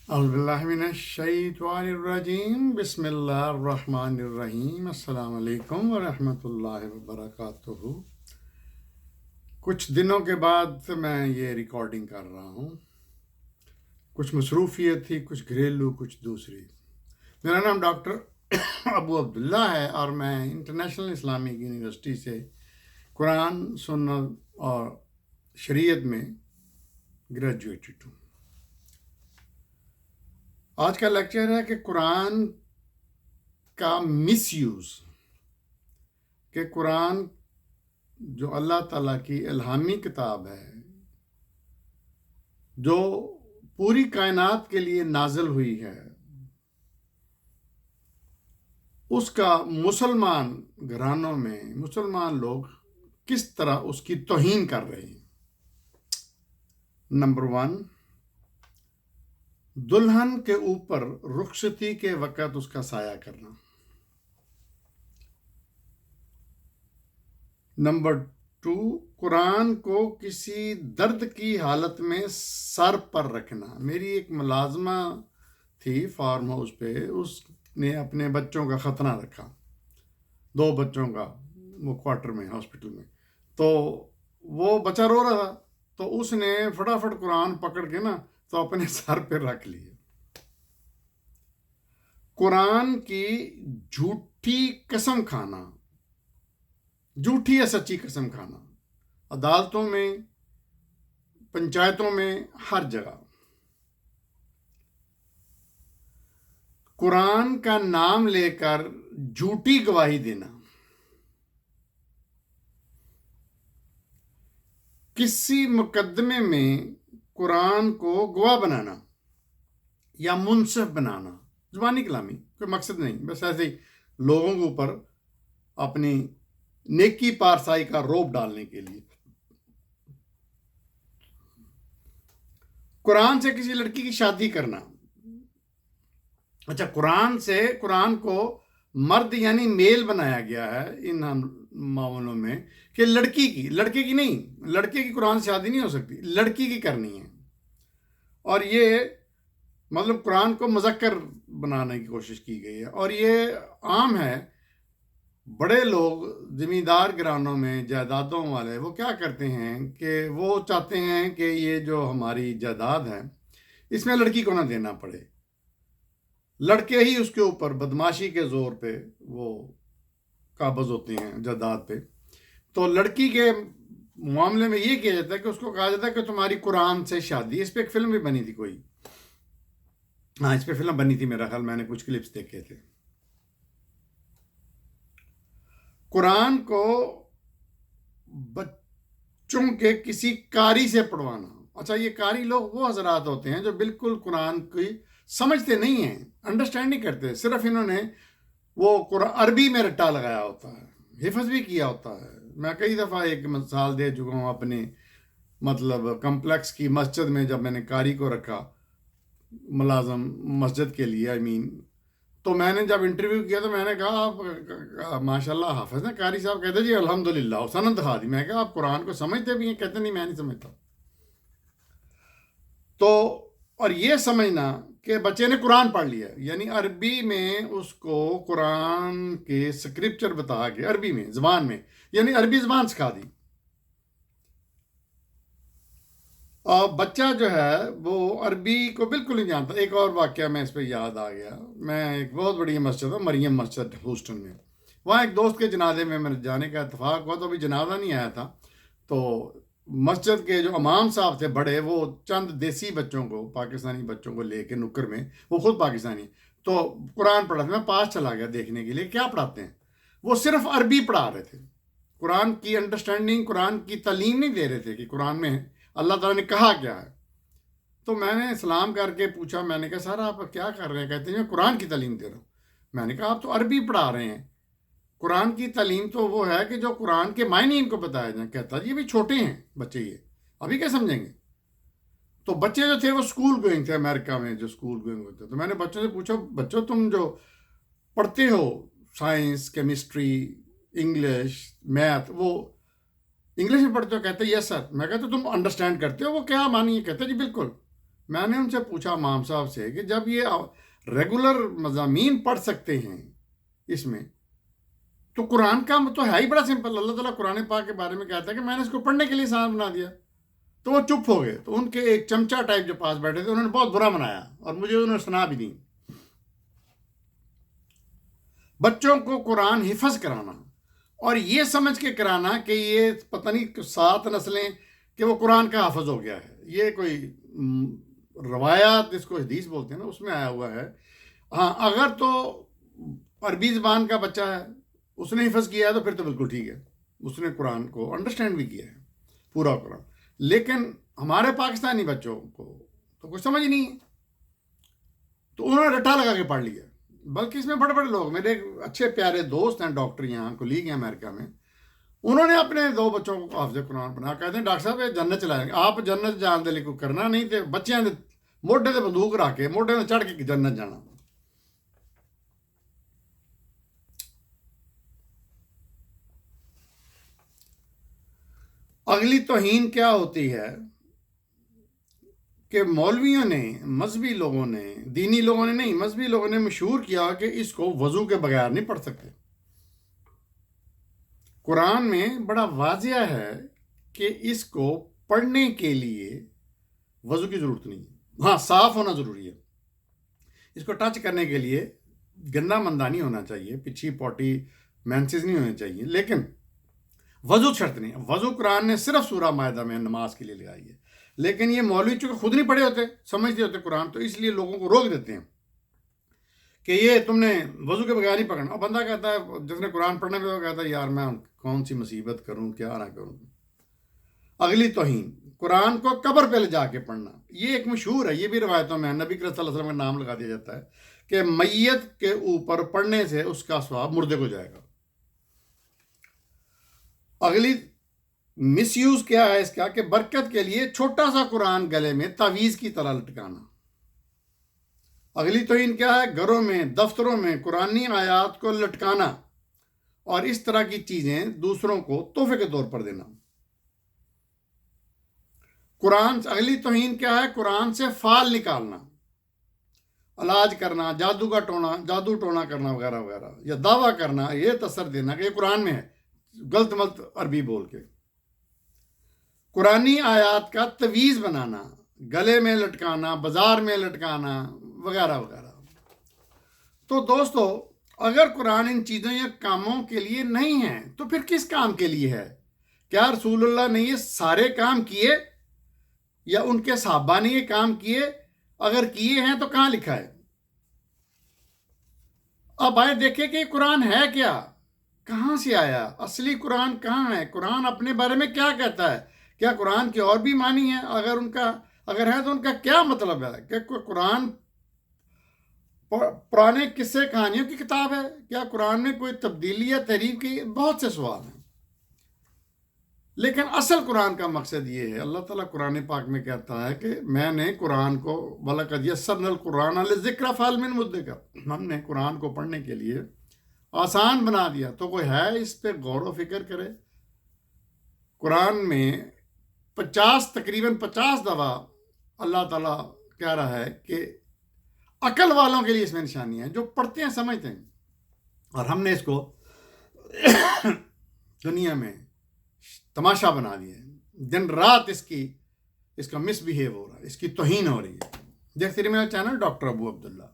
اعوذ باللہ من الشیطان الرجیم بسم اللہ الرحمن الرحیم السلام علیکم ورحمۃ اللہ وبرکاتہ۔ کچھ دنوں کے بعد میں یہ ریکارڈنگ کر رہا ہوں، کچھ مصروفیت تھی، کچھ گھریلو، کچھ دوسری۔ میرا نام ڈاکٹر ابو عبداللہ ہے اور میں انٹرنیشنل اسلامک یونیورسٹی سے قرآن، سنت اور شریعت میں گریجویٹڈ ہوں۔ آج کا لیکچر ہے کہ قرآن کا مس یوز، کہ قرآن جو اللہ تعالیٰ کی الہامی کتاب ہے، جو پوری کائنات کے لیے نازل ہوئی ہے، اس کا مسلمان گھرانوں میں مسلمان لوگ کس طرح اس کی توہین کر رہے ہیں۔ نمبر 1، دلہن کے اوپر رخصتی کے وقت اس کا سایہ کرنا۔ نمبر 2، قرآن کو کسی درد کی حالت میں سر پر رکھنا۔ میری ایک ملازمہ تھی فارم ہاؤس پہ، اس نے اپنے بچوں کا ختنہ رکھا، 2 بچوں کا، وہ کوارٹر میں ہاسپٹل میں، تو وہ بچہ رو رہا تھا تو اس نے فٹافٹ قرآن پکڑ کے نا تو اپنے سر پہ رکھ لیے۔ قرآن کی جھوٹی قسم کھانا، جھوٹی یا سچی قسم کھانا، عدالتوں میں، پنچایتوں میں، ہر جگہ قرآن کا نام لے کر جھوٹی گواہی دینا، کسی مقدمے میں قرآن کو گواہ بنانا یا منصف بنانا، زبانی کلامی، کوئی مقصد نہیں، بس ایسے ہی لوگوں کے اوپر اپنی نیکی پارسائی کا روب ڈالنے کے لیے۔ قرآن سے کسی لڑکی کی شادی کرنا، اچھا قرآن کو مرد یعنی میل بنایا گیا ہے ان معاملوں میں کہ لڑکے کی نہیں، لڑکے کی قرآن سے شادی نہیں ہو سکتی، لڑکی کی کرنی ہے۔ اور یہ مطلب قرآن کو مذکر بنانے کی کوشش کی گئی ہے، اور یہ عام ہے۔ بڑے لوگ زمیندار گھرانوں میں جائیدادوں والے وہ کیا کرتے ہیں کہ وہ چاہتے ہیں کہ یہ جو ہماری جائیداد ہے اس میں لڑکی کو نہ دینا پڑے، لڑکے ہی اس کے اوپر بدماشی کے زور پہ وہ قابض ہوتے ہیں جائیداد پہ۔ تو لڑکی کے معاملے میں یہ کیا جاتا ہے کہ اس کو کہا جاتا ہے کہ تمہاری قرآن سے شادی۔ اس پہ ایک فلم بھی بنی تھی کوئی، ہاں اس پہ فلم بنی تھی میرا خیال، میں نے کچھ کلپس دیکھے تھے۔ قرآن کو بچوں کے کسی قاری سے پڑھوانا، اچھا یہ قاری لوگ وہ حضرات ہوتے ہیں جو بالکل قرآن کی سمجھتے نہیں ہیں، انڈرسٹینڈ نہیں کرتے، صرف انہوں نے وہ عربی میں رٹا لگایا ہوتا ہے، حفظ بھی کیا ہوتا ہے۔ میں کئی دفعہ ایک مثال دے چکا ہوں اپنے مطلب کمپلیکس کی مسجد میں، جب میں نے قاری کو رکھا ملازم مسجد کے لیے تو میں نے جب انٹرویو کیا تو میں نے کہا آپ ماشاءاللہ حافظ ہیں قاری صاحب؟ کہتے جی الحمدللہ، سند دکھا دی۔ میں کہا آپ قرآن کو سمجھتے بھی ہیں؟ کہتے نہیں میں نہیں سمجھتا۔ تو اور یہ سمجھنا کہ بچے نے قرآن پڑھ لیا، یعنی عربی میں اس کو قرآن کے سکرپچر بتا کے عربی میں زبان میں، یعنی عربی زبان سکھا دی۔ اور بچہ جو ہے وہ عربی کو بالکل نہیں جانتا۔ ایک اور واقعہ میں اس پہ یاد آ گیا، میں ایک بہت بڑی مسجد ہے مریم مسجد ہوسٹن میں، وہاں ایک دوست کے جنازے میں میرے جانے کا اتفاق ہوا، تو ابھی جنازہ نہیں آیا تھا، تو مسجد کے جو امام صاحب تھے بڑے، وہ چند دیسی بچوں کو، پاکستانی بچوں کو لے کے نکر میں، وہ خود پاکستانی، تو قرآن پڑھا تھا۔ میں پاس چلا گیا دیکھنے کے لیے کیا پڑھاتے ہیں، وہ صرف عربی پڑھا رہے تھے، قرآن کی انڈرسٹینڈنگ، قرآن کی تعلیم نہیں دے رہے تھے کہ قرآن میں اللہ تعالیٰ نے کہا کیا ہے۔ تو میں نے سلام کر کے پوچھا، میں نے کہا سر آپ کیا کر رہے ہیں؟ کہتے ہیں میں قرآن کی تعلیم دے رہا ہوں۔ میں نے کہا آپ تو عربی پڑھا رہے ہیں، قرآن کی تعلیم تو وہ ہے کہ جو قرآن کے معنی ان کو بتایا جائیں۔ کہتا جی ابھی چھوٹے ہیں بچے، یہ ابھی کیا سمجھیں گے؟ تو بچے جو تھے وہ اسکول گوئنگ تھے، امریکہ میں جو اسکول گوئنگ ہوتے، تو میں نے بچوں سے پوچھا بچوں تم جو پڑھتے ہو سائنس، کیمسٹری، انگلش، میتھ، وہ انگلش میں پڑھتے ہو؟ کہتے یس سر۔ میں کہتا تم انڈرسٹینڈ کرتے ہو وہ کیا معنی ہے؟ کہتے جی بالکل۔ میں نے ان سے پوچھا امام صاحب سے کہ جب یہ ریگولر مضامین پڑھ سکتے ہیں اس میں، تو قرآن کا تو ہے ہی بڑا سمپل. اللہ تعالیٰ قرآن پاک کے بارے میں کہتا ہے کہ میں نے اس کو پڑھنے کے لیے آسان بنا دیا. تو وہ چپ ہو گئے. تو ان کے ایک چمچہ ٹائپ جو پاس بیٹھے تھے انہوں نے بہت برا منایا اور مجھے انہوں نے سنا بھی دی. بچوں کو قرآن حفظ کرانا اور یہ سمجھ کے کرانا کہ یہ پتہ نہیں 7 نسلیں کہ وہ قرآن کا حافظ ہو گیا ہے، یہ کوئی روایات جس کو حدیث بولتے ہیں نا اس میں آیا ہوا ہے. ہاں اگر تو عربی زبان کا بچہ ہے، اس نے حفظ کیا ہے تو پھر تو بالکل ٹھیک ہے، اس نے قرآن کو انڈرسٹینڈ بھی کیا ہے پورا قرآن. لیکن ہمارے پاکستانی بچوں کو تو کچھ سمجھ نہیں ہے، تو انہوں نے رٹا لگا کے پڑھ لیا. بلکہ اس میں بڑے بڑے لوگ، میرے اچھے پیارے دوست ہیں ڈاکٹر یہاں کولیگ ہیں امریکہ میں، انہوں نے اپنے 2 بچوں کو حافظ قرآن بنا. کہتے ہیں ڈاکٹر صاحب یہ جنت چلائیں گے. آپ جنت جان دے لے کو کرنا نہیں تے بچیاں دے موڈے تے بندوق رکھ کے موڈے تے چڑھ کے جنت جانا. اگلی توہین کیا ہوتی ہے کہ مولویوں نے، مذہبی لوگوں نے، دینی لوگوں نے نہیں، مذہبی لوگوں نے مشہور کیا کہ اس کو وضو کے بغیر نہیں پڑھ سکتے. قرآن میں بڑا واضح ہے کہ اس کو پڑھنے کے لیے وضو کی ضرورت نہیں ہے. ہاں صاف ہونا ضروری ہے. اس کو ٹچ کرنے کے لیے گندا مندہ نہیں ہونا چاہیے، پچھی پوٹی مینسز نہیں ہونے چاہیے، لیکن وضو شرط نہیں. وضو قرآن نے صرف سورہ مائدہ میں نماز کے لیے لگائی ہے. لیکن یہ مولوی چونکہ خود نہیں پڑھے ہوتے، سمجھتے ہوتے قرآن، تو اس لیے لوگوں کو روک دیتے ہیں کہ یہ تم نے وضو کے بغیر نہیں پکڑنا. اور بندہ کہتا ہے جس نے قرآن پڑھنے پہ وہ کہتا ہے یار میں کون سی مصیبت کروں، کیا نہ کروں. اگلی توہین، قرآن کو قبر پہ لے جا کے پڑھنا. یہ ایک مشہور ہے، یہ بھی روایتوں میں نبی کریم صلی اللہ علیہ وسلم کا نام لگا دیا جاتا ہے کہ میت کے اوپر پڑھنے سے اس کا ثواب مردے کو جائے گا. اگلی مس یوز کیا ہے اس کا کہ برکت کے لیے چھوٹا سا قرآن گلے میں تعویذ کی طرح لٹکانا. اگلی توہین کیا ہے؟ گھروں میں، دفتروں میں قرآنی آیات کو لٹکانا اور اس طرح کی چیزیں دوسروں کو تحفے کے طور پر دینا. اگلی توہین کیا ہے؟ قرآن سے فال نکالنا، علاج کرنا، جادو ٹونا کرنا وغیرہ وغیرہ، یا دعویٰ کرنا، یہ تسر دینا کہ یہ قرآن میں ہے، غلط ملت عربی بول کے. قرآنی آیات کا تعویذ بنانا، گلے میں لٹکانا، بازار میں لٹکانا وغیرہ وغیرہ. تو دوستو اگر قرآن ان چیزوں یا کاموں کے لیے نہیں ہے تو پھر کس کام کے لیے ہے؟ کیا رسول اللہ نے یہ سارے کام کیے یا ان کے صحابہ نے یہ کام کیے؟ اگر کیے ہیں تو کہاں لکھا ہے؟ اب آئے دیکھیں کہ قرآن ہے کیا، کہاں سے آیا، اصلی قرآن کہاں ہے، قرآن اپنے بارے میں کیا کہتا ہے. کیا قرآن کے اور بھی معنی ہیں؟ اگر ہے تو ان کا کیا مطلب ہے؟ کہ قرآن پرانے قصے کہانیوں کی کتاب ہے؟ کیا قرآن میں کوئی تبدیلی یا تحریف کی؟ بہت سے سوال ہیں. لیکن اصل قرآن کا مقصد یہ ہے، اللہ تعالیٰ قرآن پاک میں کہتا ہے کہ میں نے قرآن کو وَلَقَدْ يَسَّرْنَا الْقُرْآنَ لِلذِّكْرِ فَهَلْ مِن مُدَّكِرٍ، ہم نے قرآن کو پڑھنے کے لیے آسان بنا دیا. تو کوئی ہے اس پہ غور و فکر کرے؟ قرآن میں تقریباً 50 دفعہ اللہ تعالیٰ کہہ رہا ہے کہ عقل والوں کے لیے اس میں نشانیاں ہیں، جو پڑھتے ہیں سمجھتے ہیں. اور ہم نے اس کو دنیا میں تماشا بنا دیا ہے، دن رات اس کا مس بیہیو ہو رہا ہے، اس کی توہین ہو رہی ہے. دیکھتے رہیے میرا چینل ڈاکٹر ابو عبداللہ.